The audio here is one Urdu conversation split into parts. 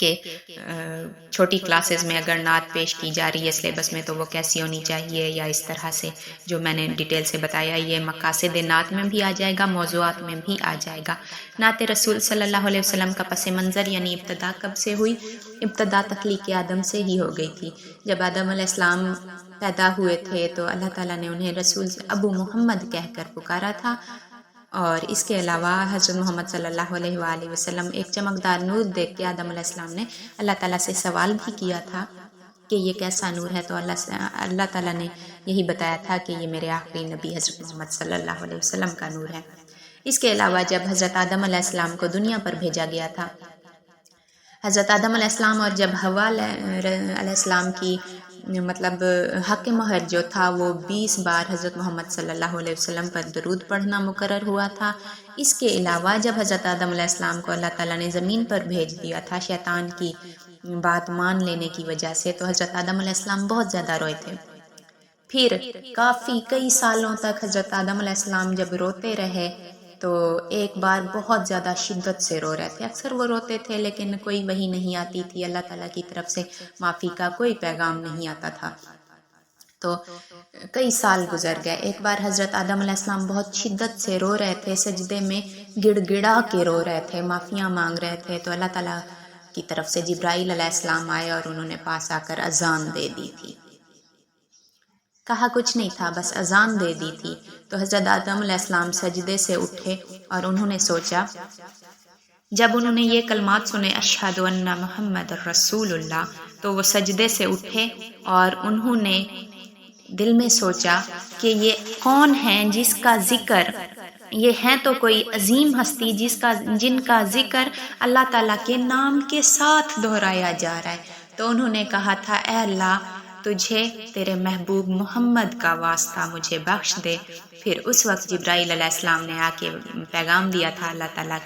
کہ چھوٹی کلاسز میں اگر نعت پیش کی جا رہی ہے سلیبس میں تو وہ کیسی ہونی چاہیے، یا اس طرح سے جو میں نے ڈیٹیل سے بتایا یہ مقاصد نعت میں بھی آ جائے گا، موضوعات میں بھی آ جائے گا۔ نعت رسول صلی اللہ علیہ وسلم کا پس منظر یعنی ابتدا کب سے ہوئی؟ ابتدا تخلیق آدم سے ہی ہو گئی تھی۔ جب آدم علیہ السلام پیدا ہوئے تھے تو اللہ تعالیٰ نے انہیں رسول ابو محمد کہہ کر پکارا تھا، اور اس کے علاوہ حضرت محمد صلی اللہ علیہ وآلہ وسلم ایک چمکدار نور دیکھ کے آدم علیہ السلام نے اللہ تعالیٰ سے سوال بھی کیا تھا کہ یہ کیسا نور ہے، تو اللہ تعالیٰ نے یہی بتایا تھا کہ یہ میرے آخری نبی حضرت محمد صلی اللہ علیہ وسلم کا نور ہے۔ اس کے علاوہ جب حضرت آدم علیہ السلام کو دنیا پر بھیجا گیا تھا، حضرت آدم علیہ السلام اور جب حوا علیہ السلام کی مطلب حق مہر جو تھا وہ 20 بار حضرت محمد صلی اللہ علیہ وسلم پر درود پڑھنا مقرر ہوا تھا۔ اس کے علاوہ جب حضرت آدم علیہ السلام کو اللہ تعالیٰ نے زمین پر بھیج دیا تھا شیطان کی بات مان لینے کی وجہ سے، تو حضرت آدم علیہ السلام بہت زیادہ روئے تھے۔ پھر کئی سالوں تک حضرت آدم علیہ السلام جب روتے رہے تو ایک بار بہت زیادہ شدت سے رو رہے تھے۔ اکثر وہ روتے تھے لیکن کوئی وحی نہیں آتی تھی، اللہ تعالیٰ کی طرف سے معافی کا کوئی پیغام نہیں آتا تھا، تو کئی سال گزر گئے۔ ایک بار حضرت آدم علیہ السلام بہت شدت سے رو رہے تھے، سجدے میں گڑ گڑا کے رو رہے تھے، معافیاں مانگ رہے تھے، تو اللہ تعالیٰ کی طرف سے جبرائیل علیہ السلام آئے اور انہوں نے پاس آ کر اذان دے دی تھی۔ کہا کچھ نہیں تھا، بس اذان دے دی تھی۔ تو حضرت آدم علیہ السلام سجدے سے اٹھے اور انہوں نے سوچا، جب انہوں نے یہ کلمات سنے اشہد ان محمد رسول اللہ، تو وہ سجدے سے اٹھے اور انہوں نے دل میں سوچا کہ یہ کون ہیں جس کا ذکر، یہ ہیں تو کوئی عظیم ہستی جن کا ذکر اللہ تعالیٰ کے نام کے ساتھ دہرایا جا رہا ہے۔ تو انہوں نے کہا تھا، اے اللہ تجھے تیرے محبوب محمد کا واسطہ مجھے بخش دے۔ پھر اس وقت جبرائیل علیہ السلام نے آ کے پیغام دیا تھا اللہ تعالیٰ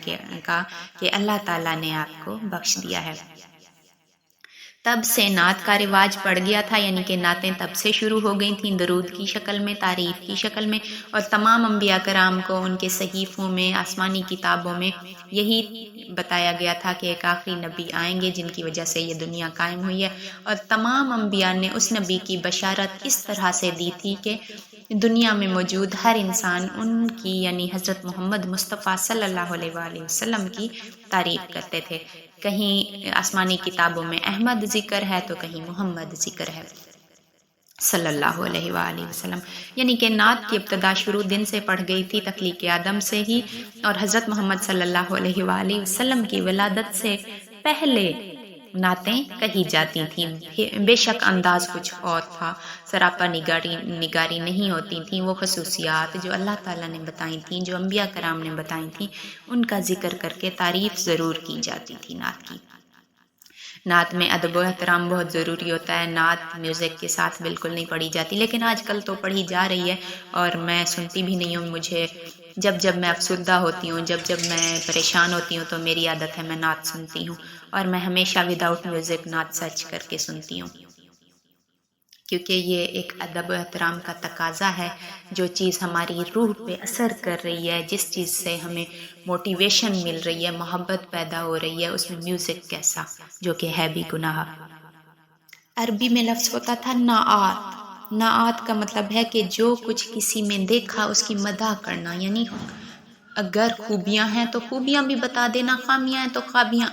کا کہ اللہ تعالیٰ نے آپ کو بخش دیا ہے۔ تب سے نعت کا رواج پڑ گیا تھا، یعنی کہ نعتیں تب سے شروع ہو گئی تھیں، درود کی شکل میں، تعریف کی شکل میں، اور تمام انبیاء کرام کو ان کے صحیفوں میں، آسمانی کتابوں میں یہی بتایا گیا تھا کہ ایک آخری نبی آئیں گے جن کی وجہ سے یہ دنیا قائم ہوئی ہے، اور تمام انبیاء نے اس نبی کی بشارت اس طرح سے دی تھی کہ دنیا میں موجود ہر انسان ان کی یعنی حضرت محمد مصطفیٰ صلی اللہ علیہ وآلہ وسلم کی تعریف کرتے تھے۔ کہیں آسمانی کتابوں میں احمد ذکر ہے تو کہیں محمد ذکر ہے صلی اللہ علیہ وآلہ وسلم، یعنی کہ نعت کی ابتدا شروع دن سے پڑ گئی تھی، تخلیق آدم سے ہی، اور حضرت محمد صلی اللہ علیہ وآلہ وسلم کی ولادت سے پہلے نعتیں کہی جاتی تھیں۔ بے شک انداز کچھ اور تھا، سراپا نگاری نہیں ہوتی تھیں، وہ خصوصیات جو اللہ تعالیٰ نے بتائی تھیں، جو انبیاء کرام نے بتائی تھیں، ان کا ذکر کر کے تعریف ضرور کی جاتی تھی نعت کی۔ نعت میں ادب و احترام بہت ضروری ہوتا ہے، نعت میوزک کے ساتھ بالکل نہیں پڑھی جاتی، لیکن آج کل تو پڑھی جا رہی ہے اور میں سنتی بھی نہیں ہوں۔ مجھے جب میں افسردہ ہوتی ہوں، جب میں پریشان ہوتی ہوں تو میری عادت ہے میں نعت سنتی ہوں، اور میں ہمیشہ وداؤٹ میوزک نعت سرچ کر کے سنتی ہوں، کیونکہ یہ ایک ادب و احترام کا تقاضا ہے۔ جو چیز ہماری روح پہ اثر کر رہی ہے، جس چیز سے ہمیں موٹیویشن مل رہی ہے، محبت پیدا ہو رہی ہے، اس میں میوزک کیسا، جو کہ ہے بھی گناہ۔ عربی میں لفظ ہوتا تھا نعات۔ نعات کا مطلب ہے کہ جو کچھ کسی میں دیکھا اس کی مدح کرنا، یعنی اگر خوبیاں ہیں تو خوبیاں بھی بتا دینا، خامیاں ہیں تو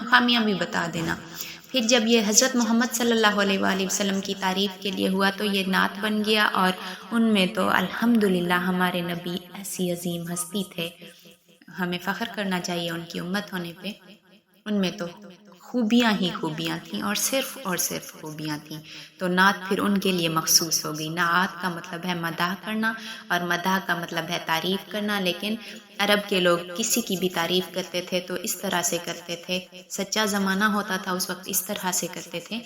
خامیاں بھی بتا دینا۔ پھر جب یہ حضرت محمد صلی اللہ علیہ وآلہ وسلم کی تعریف کے لیے ہوا تو یہ نعت بن گیا، اور ان میں تو الحمدللہ ہمارے نبی ایسی عظیم ہستی تھے، ہمیں فخر کرنا چاہیے ان کی امت ہونے پہ۔ ان میں تو خوبیاں ہی خوبیاں تھیں، اور صرف خوبیاں تھیں، تو نعت پھر ان کے لیے مخصوص ہو گئی۔ نعت کا مطلب ہے مدح کرنا، اور مدح کا مطلب ہے تعریف کرنا، لیکن عرب کے لوگ کسی کی بھی تعریف کرتے تھے تو اس طرح سے کرتے تھے، سچا زمانہ ہوتا تھا اس وقت، اس طرح سے کرتے تھے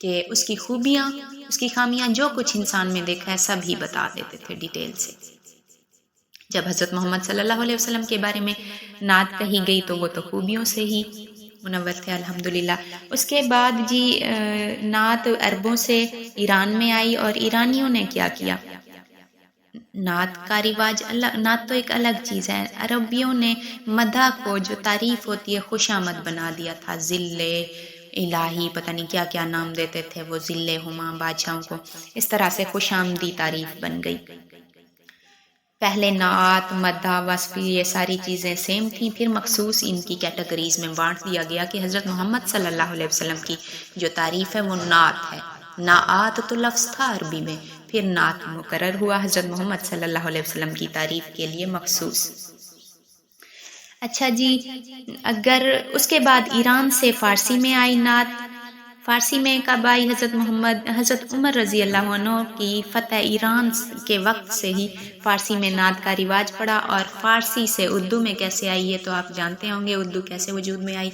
کہ اس کی خوبیاں، اس کی خامیاں، جو کچھ انسان میں دیکھا ہے سب ہی بتا دیتے تھے ڈیٹیل سے۔ جب حضرت محمد صلی اللہ علیہ وسلم کے بارے میں نعت کہی گئی تو وہ تو خوبیوں سے ہی منور تھے الحمدللہ۔ اس کے بعد نعت عربوں سے ایران میں آئی، اور ایرانیوں نے کیا کیا، نعت کا رواج نعت تو ایک الگ چیز ہے۔ عربیوں نے مدح کو، جو تعریف ہوتی ہے، خوش آمد بنا دیا تھا، ذلے الہی پتہ نہیں کیا کیا نام دیتے تھے وہ ذل ہما بادشاہوں کو، اس طرح سے خوش آمدی تعریف بن گئی۔ پہلے نعت، مدح، وصف یہ ساری چیزیں سیم تھیں، پھر مخصوص ان کی کیٹیگریز میں بانٹ دیا گیا کہ حضرت محمد صلی اللہ علیہ وسلم کی جو تعریف ہے وہ نعت ہے۔ نعت تو لفظ تھا عربی میں، پھر نعت مقرر ہوا حضرت محمد صلی اللہ علیہ وسلم کی تعریف کے لیے مخصوص۔ اچھا جی، اگر اس کے بعد ایران سے فارسی میں آئی نعت، فارسی میں کب آئی؟ حضرت عمر رضی اللہ عنہ کی فتح ایران کے وقت سے ہی فارسی میں نعت کا رواج پڑا، اور فارسی سے اردو میں کیسے آئی یہ تو آپ جانتے ہوں گے، اردو کیسے وجود میں آئی۔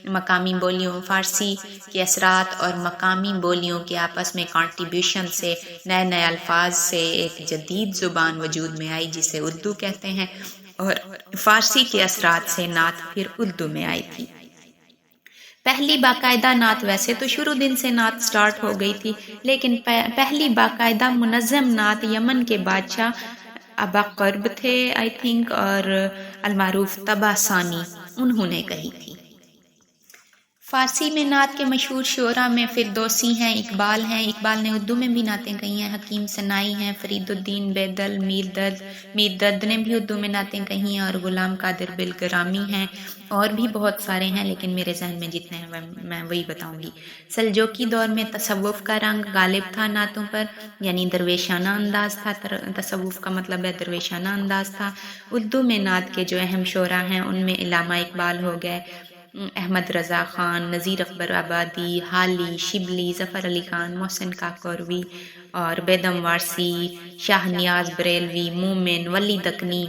مقامی بولیوں، فارسی کے اثرات اور مقامی بولیوں کے آپس میں کنٹریبیوشن سے نئے نئے الفاظ سے ایک جدید زبان وجود میں آئی جسے اردو کہتے ہیں، اور فارسی کے اثرات سے نعت پھر اردو میں آئی تھی۔ پہلی باقاعدہ نعت، ویسے تو شروع دن سے نعت سٹارٹ ہو گئی تھی، لیکن پہلی باقاعدہ منظم نعت یمن کے بادشاہ ابا قرب تھے آئی تھنک، اور المعروف طبع ثانی، انہوں نے کہی تھی۔ فارسی میں نعت کے مشہور شعراء میں فردوسی ہیں، اقبال ہیں، اقبال نے اردو میں بھی نعتیں کہی ہیں، حکیم سنائی ہیں، فرید الدین بیدل، میر درد نے بھی اردو میں نعتیں کہی ہیں، اور غلام قادر بالگرامی ہیں، اور بھی بہت سارے ہیں، لیکن میرے ذہن میں جتنے ہیں میں وہی بتاؤں گی۔ سلجوقی دور میں تصوف کا رنگ غالب تھا نعتوں پر، یعنی درویشانہ انداز تھا، تصوف کا مطلب ہے درویشانہ انداز تھا۔ اردو میں نعت کے جو اہم شعراء ہیں ان میں علامہ اقبال ہو گئے، احمد رضا خان، نذیر اکبر آبادی، حالی، شبلی، ظفر علی خان، محسن کاکوروی اور بیدم وارسی، شاہ نیاز بریلوی، مومن، ولی دکنی،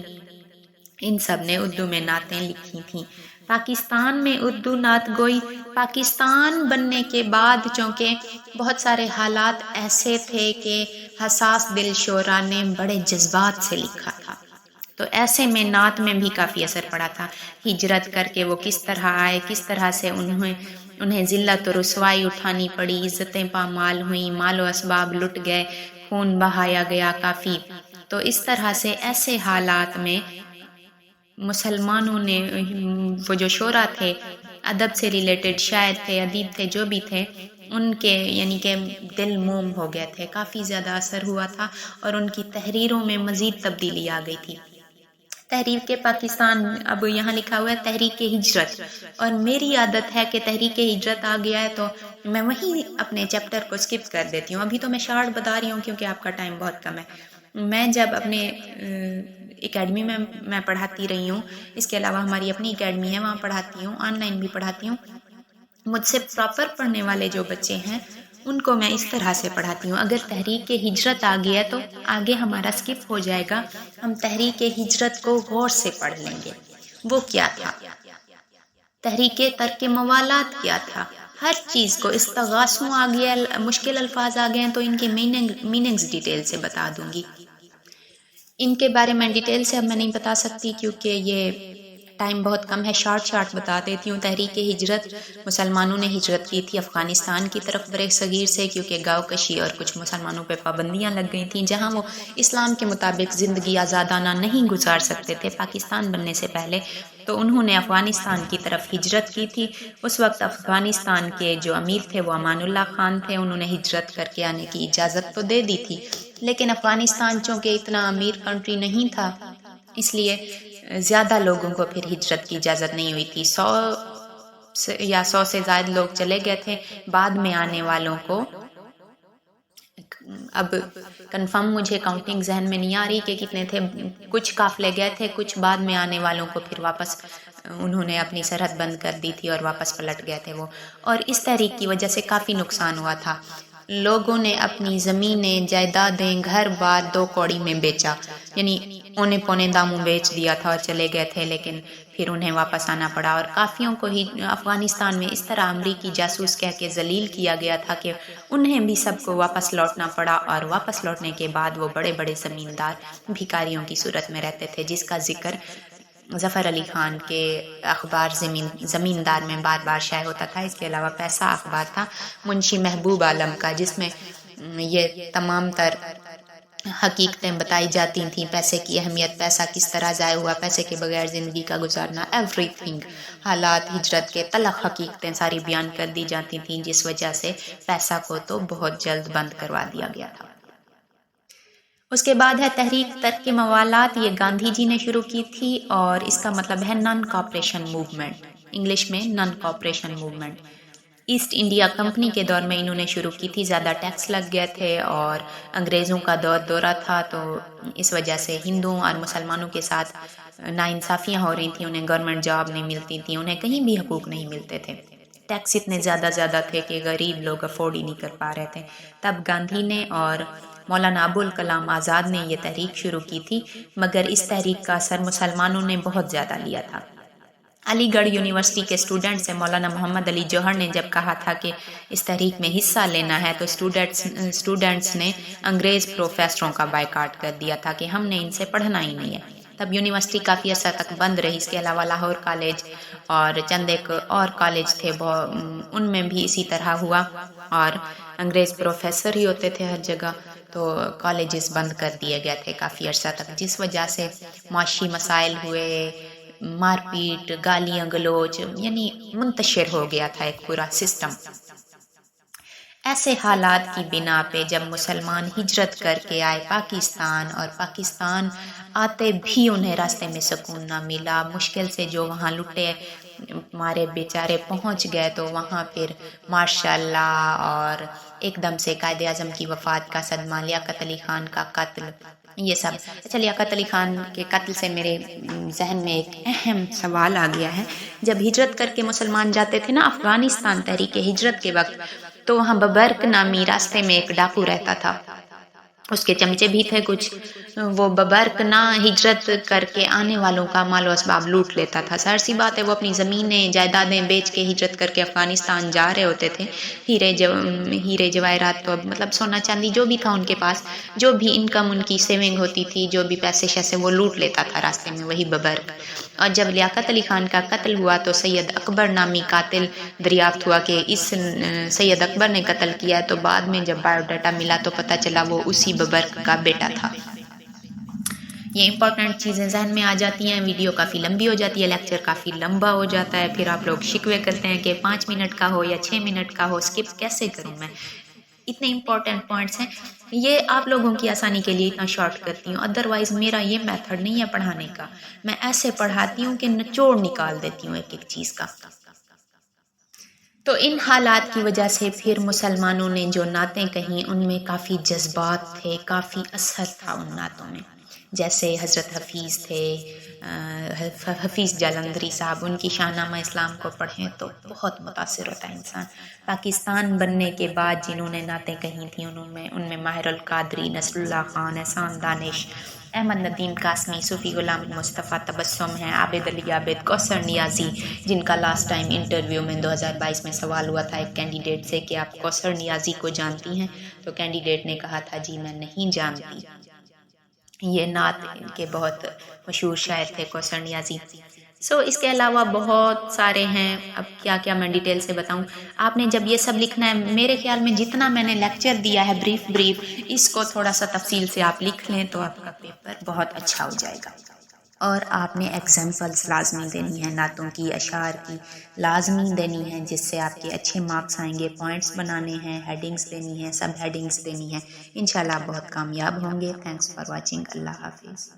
ان سب نے اردو میں نعتیں لکھی تھیں۔ پاکستان میں اردو نعت گوئی، پاکستان بننے کے بعد چونکہ بہت سارے حالات ایسے تھے کہ حساس دل شعراء نے بڑے جذبات سے لکھا تھا، تو ایسے میں نعت میں بھی کافی اثر پڑا تھا۔ ہجرت کر کے وہ کس طرح آئے، کس طرح سے انہیں ذلت و رسوائی اٹھانی پڑی، عزتیں پامال ہوئیں، مال و اسباب لٹ گئے، خون بہایا گیا کافی، تو اس طرح سے ایسے حالات میں مسلمانوں نے، وہ جو شعراء تھے، ادب سے ریلیٹڈ شاعر تھے، ادیب تھے، جو بھی تھے، ان کے یعنی کہ دل موم ہو گئے تھے، کافی زیادہ اثر ہوا تھا، اور ان کی تحریروں میں مزید تبدیلی آ گئی تھی۔ تحریک پاکستان، اب یہاں لکھا ہوا ہے تحریک ہجرت، اور میری عادت ہے کہ تحریک ہجرت آ گیا ہے تو میں وہیں اپنے چیپٹر کو سکپ کر دیتی ہوں۔ ابھی تو میں شارٹ بتا رہی ہوں کیونکہ آپ کا ٹائم بہت کم ہے۔ میں جب اپنے اکیڈمی میں پڑھاتی رہی ہوں، اس کے علاوہ ہماری اپنی اکیڈمی ہے، وہاں پڑھاتی ہوں، آن لائن بھی پڑھاتی ہوں۔ مجھ سے پراپر پڑھنے والے جو بچے ہیں ان کو میں اس طرح سے پڑھاتی ہوں۔ اگر تحریک ہجرت آ گیا تو آگے ہمارا سکپ ہو جائے گا، ہم تحریک ہجرت کو غور سے پڑھ لیں گے۔ وہ کیا تھا؟ تحریک ترک موالات کیا تھا؟ ہر چیز کو، استغاثوں آ گیا، مشکل الفاظ آ گئے ہیں تو ان کے میننگز ڈیٹیل سے بتا دوں گی۔ ان کے بارے میں ڈیٹیل سے اب میں نہیں بتا سکتی کیونکہ یہ ٹائم بہت کم ہے، شارٹ بتا دیتی ہوں۔ تحریک ہجرت، مسلمانوں نے ہجرت کی تھی افغانستان کی طرف بر صغیر سے، کیونکہ گاؤں کشی اور کچھ مسلمانوں پہ پابندیاں لگ گئی تھیں، جہاں وہ اسلام کے مطابق زندگی آزادانہ نہیں گزار سکتے تھے پاکستان بننے سے پہلے، تو انہوں نے افغانستان کی طرف ہجرت کی تھی۔ اس وقت افغانستان کے جو امیر تھے وہ امان اللہ خان تھے، انہوں نے ہجرت کر کے آنے کی اجازت تو دے دی تھی، لیکن افغانستان چونکہ اتنا امیر کنٹری نہیں تھا، اس لیے زیادہ لوگوں کو پھر ہجرت کی اجازت نہیں ہوئی تھی۔ 100 سے زائد لوگ چلے گئے تھے، بعد میں آنے والوں کو، اب کنفرم مجھے کاؤنٹنگ ذہن میں نہیں آ رہی کہ کتنے تھے، کچھ قافلے گئے تھے، کچھ بعد میں آنے والوں کو پھر واپس انہوں نے اپنی سرحد بند کر دی تھی اور واپس پلٹ گئے تھے وہ، اور اس تحریک کی وجہ سے کافی نقصان ہوا تھا۔ لوگوں نے اپنی زمینیں، جائیدادیں، گھر بار 2 کوڑی میں بیچا، یعنی اونے پونے داموں بیچ دیا تھا اور چلے گئے تھے، لیکن پھر انہیں واپس آنا پڑا، اور کافیوں کو ہی افغانستان میں اس طرح امریکی جاسوس کہہ کے ذلیل کیا گیا تھا کہ انہیں بھی سب کو واپس لوٹنا پڑا، اور واپس لوٹنے کے بعد وہ بڑے بڑے زمیندار بھکاریوں کی صورت میں رہتے تھے، جس کا ذکر ظفر علی خان کے اخبار زمیندار میں بار بار شائع ہوتا تھا۔ اس کے علاوہ پیسہ اخبار تھا منشی محبوب عالم کا، جس میں یہ تمام تر حقیقتیں بتائی جاتی تھیں، پیسے کی اہمیت، پیسہ کس طرح ضائع ہوا، پیسے کے بغیر زندگی کا گزارنا، ایوری تھنگ، حالات، ہجرت کے تلخ حقیقتیں ساری بیان کر دی جاتی تھیں، جس وجہ سے پیسہ کو تو بہت جلد بند کروا دیا گیا تھا۔ اس کے بعد ہے تحریک ترک موالات، یہ گاندھی جی نے شروع کی تھی اور اس کا مطلب ہے نان کوآپریشن موومنٹ، انگلش میں naan cooperation movement. East India company کے دور میں انہوں نے شروع کی تھی، زیادہ ٹیکس لگ گئے تھے اور انگریزوں کا دورہ تھا، تو اس وجہ سے ہندوؤں اور مسلمانوں کے ساتھ ناانصافیاں ہو رہی تھیں، انہیں گورنمنٹ جاب نہیں ملتی تھی، انہیں کہیں بھی حقوق نہیں ملتے تھے، ٹیکس اتنے زیادہ تھے کہ غریب لوگ افورڈ ہی نہیں کر پا رہے تھے۔ تب گاندھی نے اور مولانا ابوالکلام آزاد نے یہ تحریک شروع کی تھی، مگر اس تحریک کا اثر مسلمانوں نے بہت زیادہ لیا تھا۔ علی گڑھ یونیورسٹی کے اسٹوڈنٹ سے مولانا محمد علی جوہر نے جب کہا تھا کہ اس تحریک میں حصہ لینا ہے، تو اسٹوڈنٹس نے انگریز پروفیسروں کا بائیکاٹ کر دیا تھا کہ ہم نے ان سے پڑھنا ہی نہیں ہے۔ تب یونیورسٹی کافی عرصہ تک بند رہی، اس کے علاوہ لاہور کالج اور چند ایک اور کالج تھے، ان میں بھی اسی طرح ہوا اور انگریز پروفیسر ہی ہوتے تھے ہر جگہ، تو کالجز بند کر دیے گئے تھے کافی عرصہ تک، جس وجہ سے معاشی مسائل ہوئے، مار پیٹ، گالیاں گلوچ، یعنی منتشر ہو گیا تھا ایک پورا سسٹم۔ ایسے حالات کی بنا پہ جب مسلمان ہجرت کر کے آئے پاکستان، اور پاکستان آتے بھی انہیں راستے میں سکون نہ ملا، مشکل سے جو وہاں لٹے مارے بیچارے پہنچ گئے، تو وہاں پھر ماشاء اللہ اور ایک دم سے قائد اعظم کی وفات کا صدمہ، لیاقت علی خان کا قتل، یہ سب۔ اچھا، لیاقت علی خان کے قتل سے میرے ذہن میں ایک اہم سوال آ گیا ہے۔ جب ہجرت کر کے مسلمان جاتے تھے نا افغانستان تحریک ہجرت کے وقت، تو وہاں ببرک نامی راستے میں ایک ڈاکو رہتا تھا، اس کے چمچے بھی تھے کچھ، وہ ببرک نہ ہجرت کر کے آنے والوں کا مال و اسباب لوٹ لیتا تھا۔ ظاہر سی بات ہے وہ اپنی زمینیں جائیدادیں بیچ کے ہجرت کر کے افغانستان جا رہے ہوتے تھے، ہیرے جواہرات تو مطلب سونا چاندی جو بھی تھا ان کے پاس، جو بھی انکم ان کی سیونگ ہوتی تھی، جو بھی پیسے شیسے وہ لوٹ لیتا تھا راستے میں وہی ببرک۔ اور جب لیاقت علی خان کا قتل ہوا تو سید اکبر نامی قاتل دریافت ہوا کہ اس سید اکبر نے قتل کیا، تو بعد میں جب بایو ڈاٹا ملا تو پتہ چلا وہ اسی ببرک کا بیٹا تھا۔ یہ امپورٹنٹ چیزیں ذہن میں آ جاتی ہیں، ویڈیو کافی لمبی ہو جاتی ہے، لیکچر کافی لمبا ہو جاتا ہے، پھر آپ لوگ شکوے کرتے ہیں کہ 5 منٹ کا ہو یا 6 منٹ کا ہو، سکپ کیسے کروں میں، اتنے امپورٹنٹ پوائنٹس ہیں۔ یہ آپ لوگوں کی آسانی کے لیے اتنا شارٹ کرتی ہوں، ادروائز میرا یہ میتھڈ نہیں ہے پڑھانے کا، میں ایسے پڑھاتی ہوں کہ نچوڑ نکال دیتی ہوں ایک ایک چیز کا۔ تو ان حالات کی وجہ سے پھر مسلمانوں نے جو نعتیں کہیں ان میں کافی جذبات تھے، کافی اثر تھا ان نعتوں میں، جیسے حضرت حفیظ تھے، حفیظ جالندھری صاحب، ان کی شاہ نامہ اسلام کو پڑھیں تو بہت متاثر ہوتا ہے انسان۔ پاکستان بننے کے بعد جنہوں نے نعتیں کہی تھیں ان میں ماہر القادری، نصر اللہ خان، احسان دانش، احمد ندیم قاسمی، صوفی غلام مصطفیٰ تبسم ہیں، عابد علی عابد، کوثر نیازی، جن کا لاسٹ ٹائم انٹرویو میں 2022 میں سوال ہوا تھا ایک کینڈیڈیٹ سے کہ آپ کوثر نیازی کو جانتی ہیں، تو کینڈیڈیٹ نے کہا تھا جی میں نہیں جانتی۔ یہ نعت کے بہت مشہور شاعر تھے کوثر نیازی۔ اس کے علاوہ بہت سارے ہیں، اب کیا میں ڈیٹیل سے بتاؤں۔ آپ نے جب یہ سب لکھنا ہے، میرے خیال میں جتنا میں نے لیکچر دیا ہے بریف اس کو تھوڑا سا تفصیل سے آپ لکھ لیں تو آپ کا پیپر بہت اچھا ہو جائے گا۔ اور آپ نے ایگزامپلس لازمی دینی ہے، نعتوں کی، اشعار کی لازمی دینی ہے، جس سے آپ کے اچھے مارکس آئیں گے، پوائنٹس بنانے ہیں، ہیڈنگز دینی ہیں، سب ہیڈنگز دینی ہیں، انشاءاللہ آپ بہت کامیاب ہوں گے۔ تھینکس فار واچنگ، اللہ حافظ۔